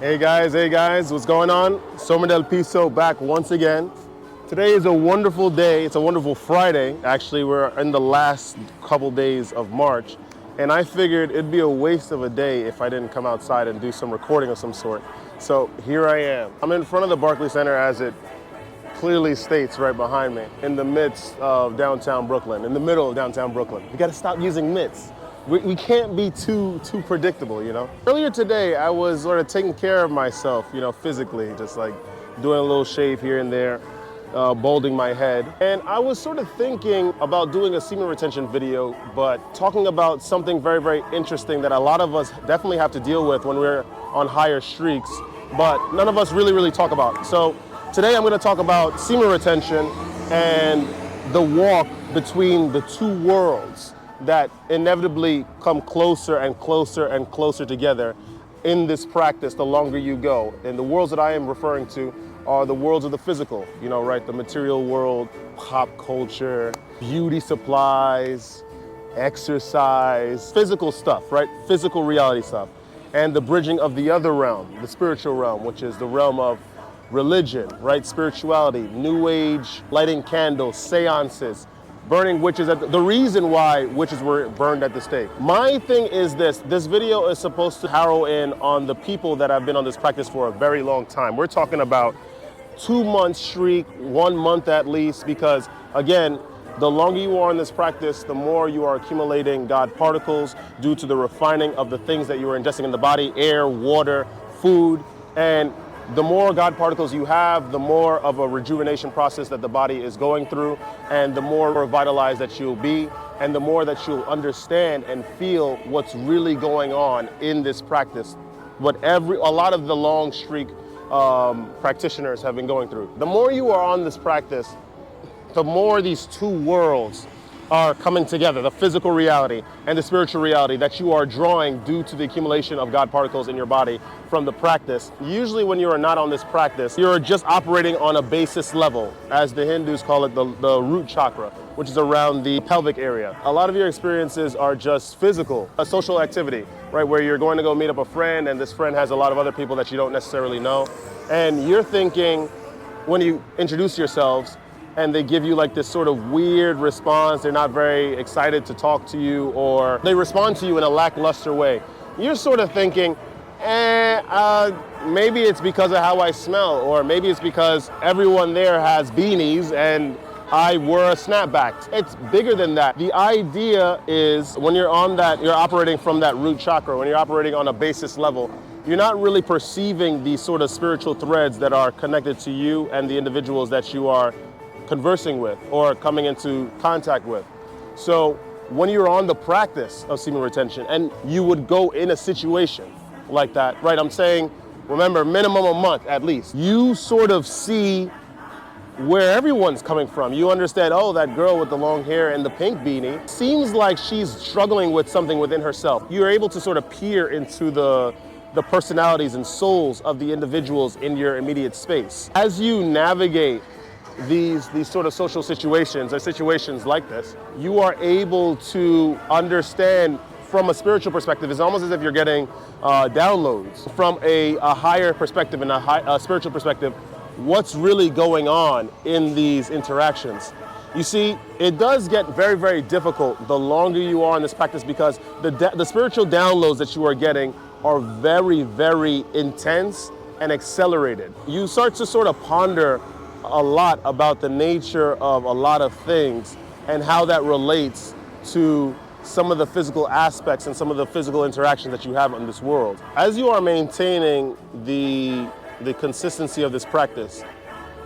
Hey guys, what's going on? Semen del Piso back once again. Today is a wonderful day. It's a wonderful Friday. Actually, we're in the last couple days of March, and I figured it'd be a waste of a day if I didn't come outside and do some recording of some sort. So here I am. I'm in front of the Barclays Center, as it clearly states right behind me, in the midst of downtown Brooklyn, in the middle of downtown Brooklyn. We gotta stop using midst. We can't be too predictable, you know? Earlier today, I was sort of taking care of myself, physically, just like doing a little shave here and there, balding my head. And I was sort of thinking about doing a semen retention video, but talking about something very, very interesting that a lot of us definitely have to deal with when we're on higher streaks, but none of us really talk about. So today I'm gonna talk about semen retention and the walk between the two worlds that inevitably come closer and closer and closer together in this practice the longer you go. And the worlds that I am referring to are the worlds of the physical, right? The material world, pop culture, beauty supplies, exercise, physical stuff, right? Physical reality stuff. And the bridging of the other realm, the spiritual realm, which is the realm of religion, right? Spirituality, new age, lighting candles, seances, burning witches. The reason why witches were burned at the stake. My thing is this video is supposed to harrow in on the people that have been on this practice for a very long time. We're talking about 2-month streak, 1 month at least, because again, the longer you are in this practice, the more you are accumulating God particles due to the refining of the things that you are ingesting in the body, air, water, food, and the more God particles you have, the more of a rejuvenation process that the body is going through, and the more revitalized that you'll be, and the more that you'll understand and feel what's really going on in this practice, what a lot of the long streak practitioners have been going through. The more you are on this practice, the more these two worlds are coming together, the physical reality and the spiritual reality that you are drawing due to the accumulation of God particles in your body from the practice. Usually when you are not on this practice, you're just operating on a basis level, as the Hindus call it, the Root Chakra, which is around the pelvic area. A lot of your experiences are just physical, a social activity, right? Where you're going to go meet up a friend, and this friend has a lot of other people that you don't necessarily know. And you're thinking, when you introduce yourselves, and they give you like this sort of weird response, they're not very excited to talk to you, or they respond to you in a lackluster way. You're sort of thinking, maybe it's because of how I smell, or maybe it's because everyone there has beanies and I wear a snapback. It's bigger than that. The idea is when you're on that, you're operating from that root chakra, when you're operating on a basis level, you're not really perceiving these sort of spiritual threads that are connected to you and the individuals that you are conversing with or coming into contact with. So when you're on the practice of semen retention and you would go in a situation like that, right? I'm saying, remember, minimum a month at least. You sort of see where everyone's coming from. You understand, oh, that girl with the long hair and the pink beanie seems like she's struggling with something within herself. You're able to sort of peer into the personalities and souls of the individuals in your immediate space. As you navigate these sort of social situations or situations like this, you are able to understand from a spiritual perspective. It's almost as if you're getting downloads from a higher perspective and a spiritual perspective, what's really going on in these interactions. You see, it does get very, very difficult the longer you are in this practice, because the spiritual downloads that you are getting are very, very intense and accelerated. You start to sort of ponder a lot about the nature of a lot of things and how that relates to some of the physical aspects and some of the physical interactions that you have in this world. As you are maintaining the consistency of this practice,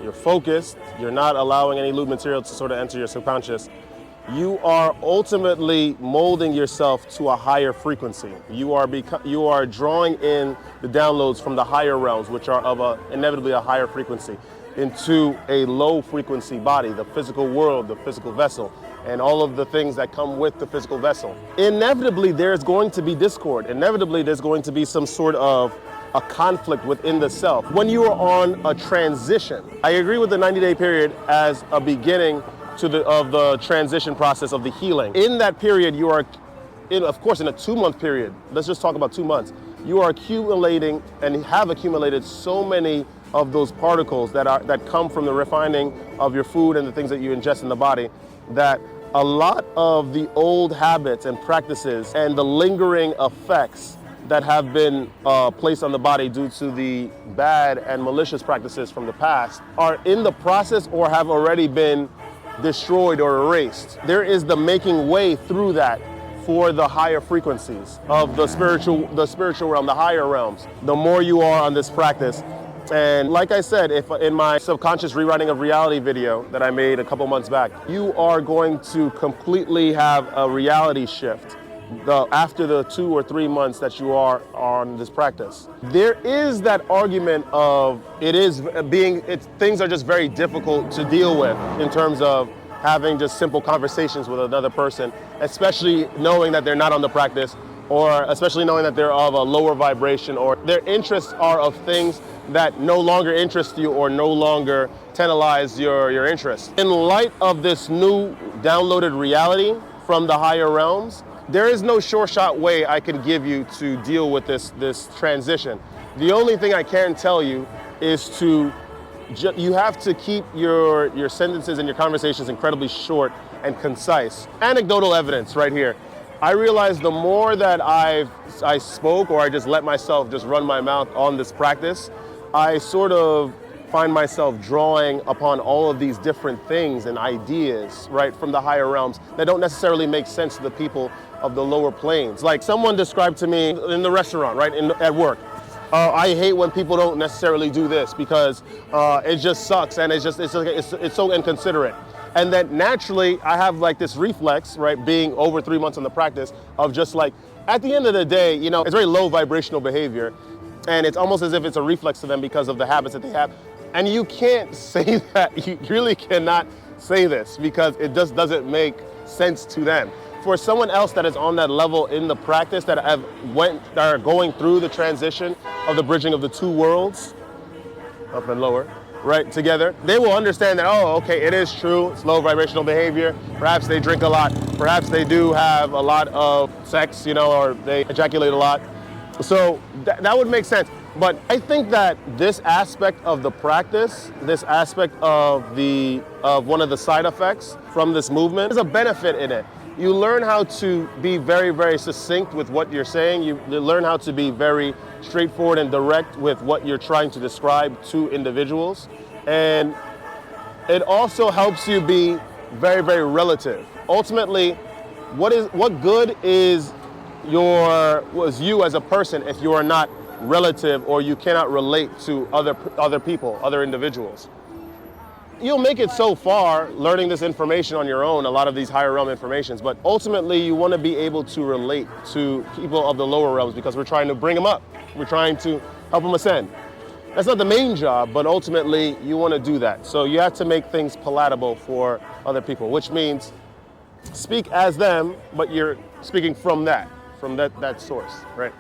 you're focused, you're not allowing any lewd material to sort of enter your subconscious, you are ultimately molding yourself to a higher frequency. You are drawing in the downloads from the higher realms, which are of inevitably a higher frequency, into a low frequency body, the physical world, the physical vessel, and all of the things that come with the physical vessel. Inevitably, there's going to be discord. Inevitably, there's going to be some sort of a conflict within the self. When you are on a transition, I agree with the 90-day period as a beginning of the transition process of the healing. In that period, you are, of course, in a 2-month period, let's just talk about 2 months. you are accumulating and have accumulated so many of those particles that come from the refining of your food and the things that you ingest in the body, that a lot of the old habits and practices and the lingering effects that have been placed on the body due to the bad and malicious practices from the past are in the process or have already been destroyed or erased. There is the making way through that for the higher frequencies of the spiritual realm, the higher realms, the more you are on this practice. And like I said, if in my subconscious rewriting of reality video that I made a couple months back, you are going to completely have a reality shift after the 2 or 3 months that you are on this practice. There is that argument of things are just very difficult to deal with in terms of having just simple conversations with another person, especially knowing that they're not on the practice, or especially knowing that they're of a lower vibration, or their interests are of things that no longer interest you or no longer tantalize your interest. In light of this new downloaded reality from the higher realms, there is no sure shot way I can give you to deal with this transition. The only thing I can tell you is you have to keep your sentences and your conversations incredibly short and concise. Anecdotal evidence right here. I realized the more that I spoke, or I just let myself just run my mouth on this practice, I sort of find myself drawing upon all of these different things and ideas, right, from the higher realms that don't necessarily make sense to the people of the lower planes. Like someone described to me in the restaurant, right, at work, I hate when people don't necessarily do this because it just sucks and it's so inconsiderate. And then naturally, I have like this reflex, right, being over 3 months on the practice of just like, at the end of the day, you know, it's very low vibrational behavior. And it's almost as if it's a reflex to them because of the habits that they have. And you can't say that, you really cannot say this because it just doesn't make sense to them. For someone else that is on that level in the practice, that are going through the transition of the bridging of the two worlds, up and lower, right, together, they will understand that, oh, okay, it is true, it's low vibrational behavior. Perhaps they drink a lot. Perhaps they do have a lot of sex, you know, or they ejaculate a lot. So that would make sense. But I think that this aspect of the practice, this aspect of one of the side effects from this movement, is a benefit in it. You learn how to be very, very succinct with what you're saying. You learn how to be very straightforward and direct with what you're trying to describe to individuals. And it also helps you be very, very relative. Ultimately, what good was you as a person if you are not relative or you cannot relate to other people, other individuals? You'll make it so far learning this information on your own, a lot of these higher realm informations, but ultimately you want to be able to relate to people of the lower realms because we're trying to bring them up. We're trying to help them ascend. That's not the main job, but ultimately you want to do that. So you have to make things palatable for other people, which means speak as them, but you're speaking from that source, right?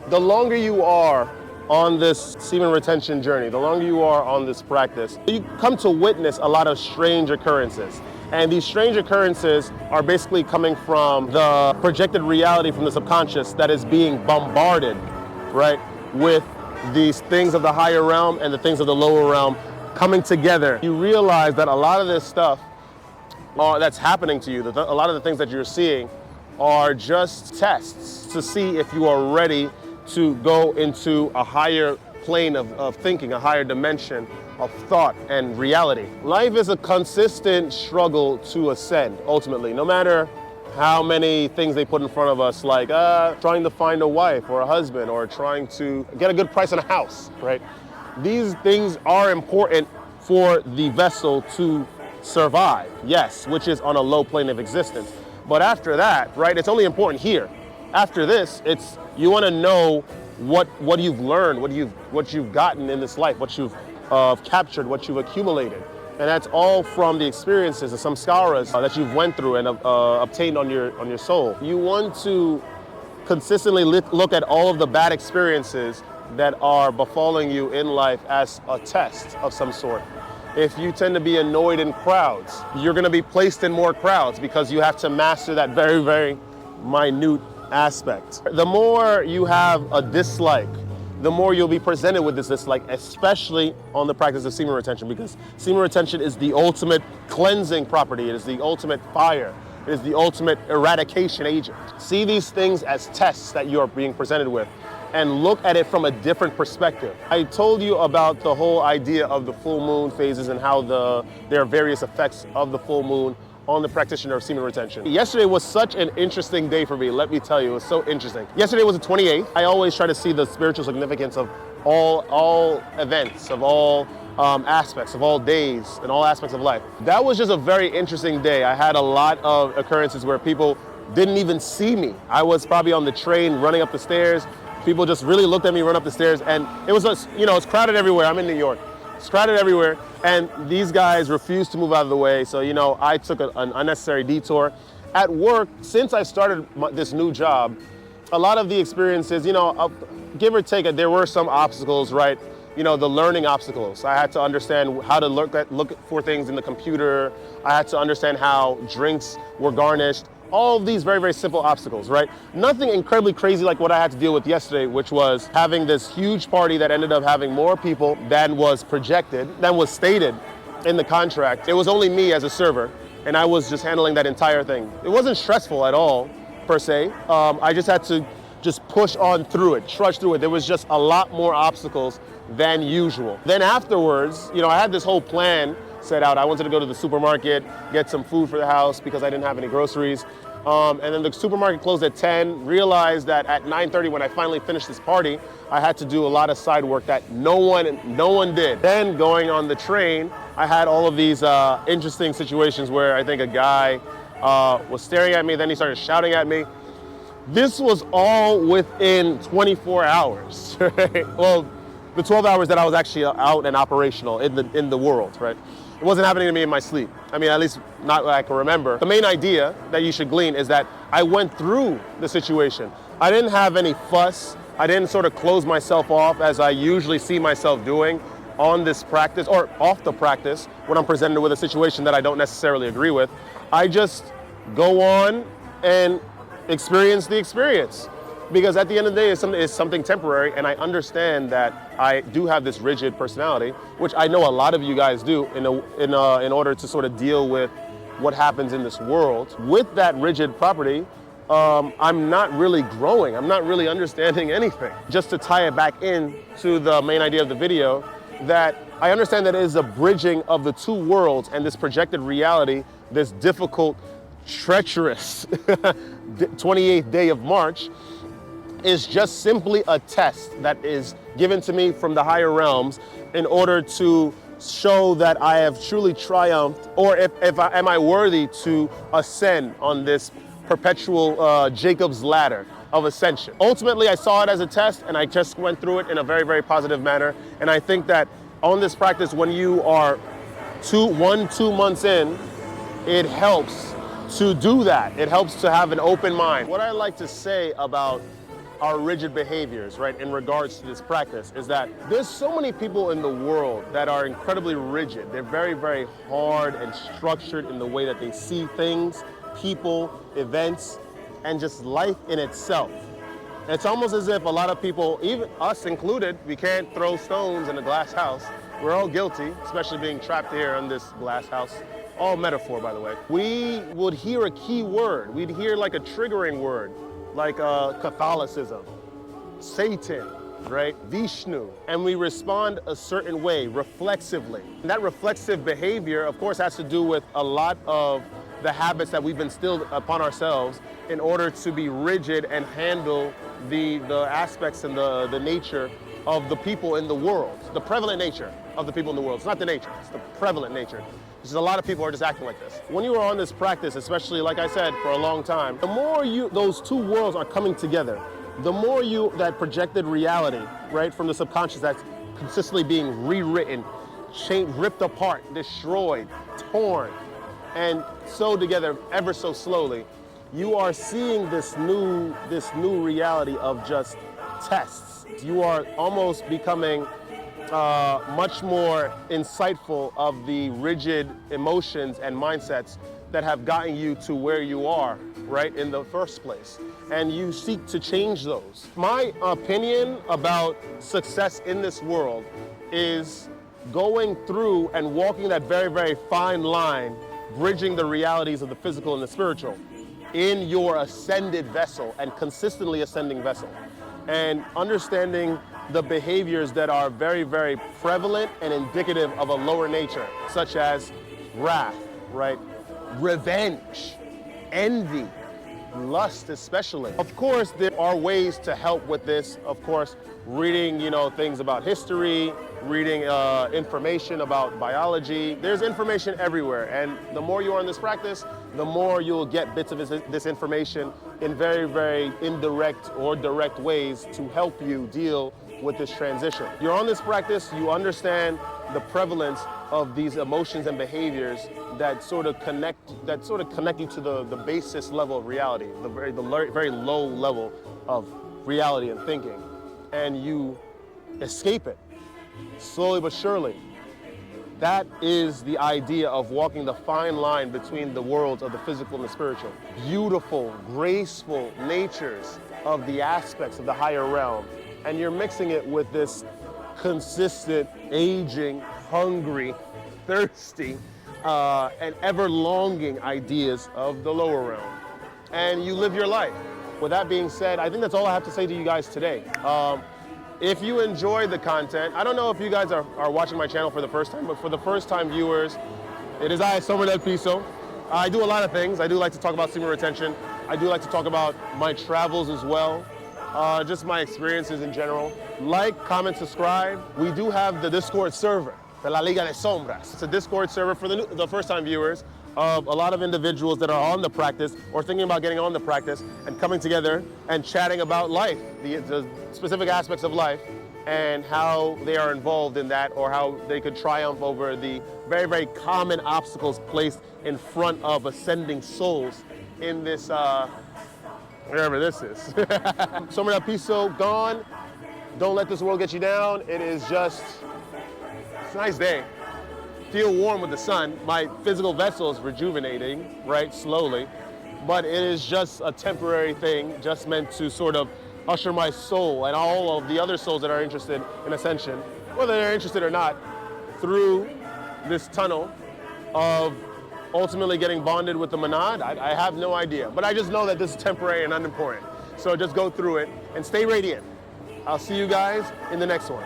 The longer you are on this semen retention journey, the longer you are on this practice, you come to witness a lot of strange occurrences. And these strange occurrences are basically coming from the projected reality from the subconscious that is being bombarded, right, with these things of the higher realm and the things of the lower realm coming together. You realize that a lot of this stuff that's happening to you, a lot of the things that you're seeing are just tests to see if you are ready to go into a higher plane of thinking, a higher dimension of thought and reality. Life is a consistent struggle to ascend, ultimately, no matter how many things they put in front of us, like trying to find a wife or a husband or trying to get a good price on a house, right? These things are important for the vessel to survive, yes, which is on a low plane of existence. But after that, right, it's only important here. After this, you want to know what you've learned, what you've gotten in this life, what you've captured, what you've accumulated. And that's all from the experiences, the samskaras that you've went through and obtained on your soul. You want to consistently look at all of the bad experiences that are befalling you in life as a test of some sort. If you tend to be annoyed in crowds, you're going to be placed in more crowds because you have to master that very, very minute aspect. The more you have a dislike, the more you'll be presented with this dislike, especially on the practice of semen retention, because semen retention is the ultimate cleansing property. It is the ultimate fire. It is the ultimate eradication agent. See these things as tests that you are being presented with, and look at it from a different perspective. I told you about the whole idea of the full moon phases and how there are various effects of the full moon on the practitioner of semen retention. Yesterday was such an interesting day for me, let me tell you, it was so interesting. Yesterday was the 28th. I always try to see the spiritual significance of all events, of all aspects, of all days, and all aspects of life. That was just a very interesting day. I had a lot of occurrences where people didn't even see me. I was probably on the train running up the stairs. People just really looked at me run up the stairs, and it was just, it's crowded everywhere. I'm in New York. It's crowded everywhere, and these guys refused to move out of the way, so I took an unnecessary detour. At work, since I started this new job, a lot of the experiences, give or take, there were some obstacles, right? The learning obstacles. I had to understand how to look for things in the computer. I had to understand how drinks were garnished. All of these very, very simple obstacles, right? Nothing incredibly crazy like what I had to deal with yesterday, which was having this huge party that ended up having more people than was projected, than was stated in the contract. It was only me as a server, and I was just handling that entire thing. It wasn't stressful at all, per se. I just had to push on through it, trudge through it. There was just a lot more obstacles than usual. Then afterwards, I had this whole plan set out. I wanted to go to the supermarket, get some food for the house because I didn't have any groceries. And then the supermarket closed at 10, realized that at 9:30 when I finally finished this party, I had to do a lot of side work that no one did. Then going on the train, I had all of these interesting situations where I think a guy was staring at me, then he started shouting at me. This was all within 24 hours, right? Well, the 12 hours that I was actually out and operational in the world, right? It wasn't happening to me in my sleep. I mean, at least not what I can remember. The main idea that you should glean is that I went through the situation. I didn't have any fuss. I didn't sort of close myself off as I usually see myself doing on this practice or off the practice when I'm presented with a situation that I don't necessarily agree with. I just go on and experience the experience. Because at the end of the day, it's something temporary, and I understand that I do have this rigid personality, which I know a lot of you guys do in order to sort of deal with what happens in this world. With that rigid property, I'm not really growing. I'm not really understanding anything. Just to tie it back in to the main idea of the video, that I understand that it is a bridging of the two worlds and this projected reality, this difficult, treacherous 28th day of March, is just simply a test that is given to me from the higher realms in order to show that I have truly triumphed, or am I worthy to ascend on this perpetual Jacob's ladder of ascension. Ultimately, I saw it as a test, and I just went through it in a very, very positive manner. And I think that on this practice, when you are 2 months in, it helps to do that. It helps to have an open mind. What I like to say about our rigid behaviors, right, in regards to this practice is that there's so many people in the world that are incredibly rigid. They're very, very hard and structured in the way that they see things, people, events, and just life in itself. It's almost as if a lot of people, even us included, we can't throw stones in a glass house. We're all guilty, especially being trapped here in this glass house. All metaphor, by the way. We would hear a key word. We'd hear like a triggering word, like Catholicism, Satan, right? Vishnu. And we respond a certain way, reflexively. And that reflexive behavior, of course, has to do with a lot of the habits that we've instilled upon ourselves in order to be rigid and handle the aspects and the nature of the people in the world, the prevalent nature of the people in the world. It's not the nature, it's the prevalent nature. Because a lot of people are just acting like this. When you are on this practice, especially like I said, for a long time, the more those two worlds are coming together, the more that projected reality, right, from the subconscious that's consistently being rewritten, ripped apart, destroyed, torn, and sewed together ever so slowly, you are seeing this new reality of just tests. You are almost becoming much more insightful of the rigid emotions and mindsets that have gotten you to where you are. right, in the first place, and you seek to change those. My opinion about success in this world is going through and walking that very, very fine line, bridging the realities of the physical and the spiritual in your ascended vessel and consistently ascending vessel, and understanding the behaviors that are very, very prevalent and indicative of a lower nature, such as wrath, right? Revenge, envy, lust especially. Of course, there are ways to help with this. Of course, reading, things about history, reading information about biology. There's information everywhere, and the more you are in this practice, the more you'll get bits of this information in very, very indirect or direct ways to help you deal with this transition. You're on this practice, you understand the prevalence of these emotions and behaviors that sort of connect you to the basis level of reality, the very low level of reality and thinking, and you escape it slowly but surely. That is the idea of walking the fine line between the worlds of the physical and the spiritual. Beautiful, graceful natures of the aspects of the higher realm, and you're mixing it with this consistent, aging, hungry, thirsty, and ever-longing ideas of the lower realm. And you live your life. With that being said, I think that's all I have to say to you guys today. If you enjoyed the content, I don't know if you guys are watching my channel for the first time, but for the first time viewers, it is I, Semen del Piso. I do a lot of things. I do like to talk about semen retention. I do like to talk about my travels as well, just my experiences in general. Like, comment, subscribe. We do have the Discord server, the La Liga de Sombras. It's a Discord server for the first-time viewers of a lot of individuals that are on the practice or thinking about getting on the practice and coming together and chatting about life, the specific aspects of life and how they are involved in that, or how they could triumph over the very, very common obstacles placed in front of ascending souls in this, wherever this is. Semen del Piso, gone. Don't let this world get you down. It is just, it's a nice day. Feel warm with the sun. My physical vessel is rejuvenating, right, slowly, but it is just a temporary thing, just meant to sort of usher my soul and all of the other souls that are interested in ascension, whether they're interested or not, through this tunnel of ultimately getting bonded with the monad. I have no idea, but I just know that this is temporary and unimportant. So just go through it and stay radiant. I'll see you guys in the next one.